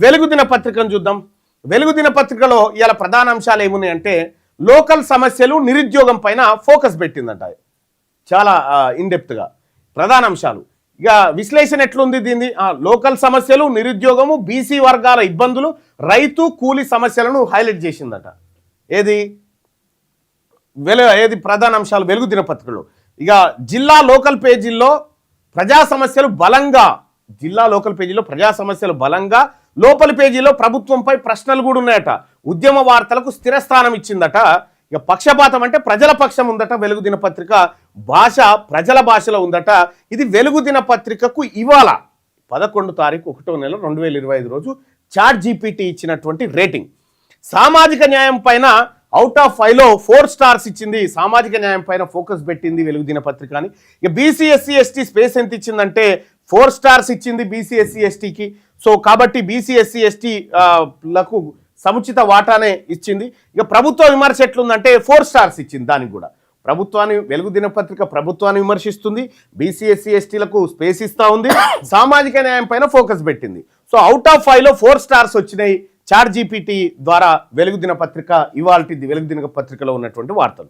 వెలుగు దినపత్రికను చూద్దాం. వెలుగు దినపత్రికలో ఇవాళ ప్రధాన అంశాలు ఏమున్నాయంటే లోకల్ సమస్యలు నిరుద్యోగం పైన ఫోకస్ పెట్టిందంట. చాలా ఇన్డెప్త్గా ప్రధాన అంశాలు. ఇక విశ్లేషణ ఎట్లుంది దీన్ని? లోకల్ సమస్యలు, నిరుద్యోగము, బీసీ వర్గాల ఇబ్బందులు, రైతు కూలీ సమస్యలను హైలైట్ చేసిందట. ఏది ప్రధాన అంశాలు వెలుగు దినపత్రికలో. ఇక జిల్లా లోకల్ పేజీల్లో ప్రజా సమస్యలు బలంగా, జిల్లా లోకల్ పేజీలో ప్రజా సమస్యలు బలంగా, లోపలి పేజీలో ప్రభుత్వంపై ప్రశ్నలు కూడా ఉన్నాయట. ఉద్యమ వార్తలకు స్థిరస్థానం ఇచ్చిందట. ఇక పక్షపాతం అంటే ప్రజల పక్షం ఉందట. వెలుగు దినపత్రిక భాష ప్రజల భాషలో ఉందట. ఇది వెలుగు దినపత్రికకు ఇవాళ 11 తారీఖు 1వ నెల 2025 రోజు చాట్ జీపీటీ ఇచ్చినటువంటి రేటింగ్. సామాజిక న్యాయం పైన అవుట్ ఆఫ్ 5లో 4 స్టార్స్ ఇచ్చింది. సామాజిక న్యాయం పైన ఫోకస్ పెట్టింది వెలుగు దినపత్రిక అని. ఇక బీసీ ఎస్సీ ఎస్టీ స్పేస్ ఎంత ఇచ్చిందంటే 4 స్టార్స్ ఇచ్చింది బీసీ ఎస్సీ ఎస్టీకి. సో కాబట్టి బీసీ ఎస్సీ ఎస్టీ లకు సముచిత వాటానే ఇచ్చింది. ఇక ప్రభుత్వ విమర్శ ఎట్లుందంటే 4 స్టార్స్ ఇచ్చింది. దానికి కూడా ప్రభుత్వాన్ని, వెలుగు దినపత్రిక ప్రభుత్వాన్ని విమర్శిస్తుంది, బీసీ ఎస్సీ ఎస్టీలకు స్పేస్ ఇస్తూ ఉంది, సామాజిక న్యాయం పైన ఫోకస్ పెట్టింది. సో అవుట్ ఆఫ్ 5లో 4 స్టార్స్ వచ్చినాయి చాట్ జీపీటీ ద్వారా. వెలుగు దినపత్రిక ఇవాల్టిది వెలుగు దినపత్రికలో ఉన్నటువంటి వార్తలు.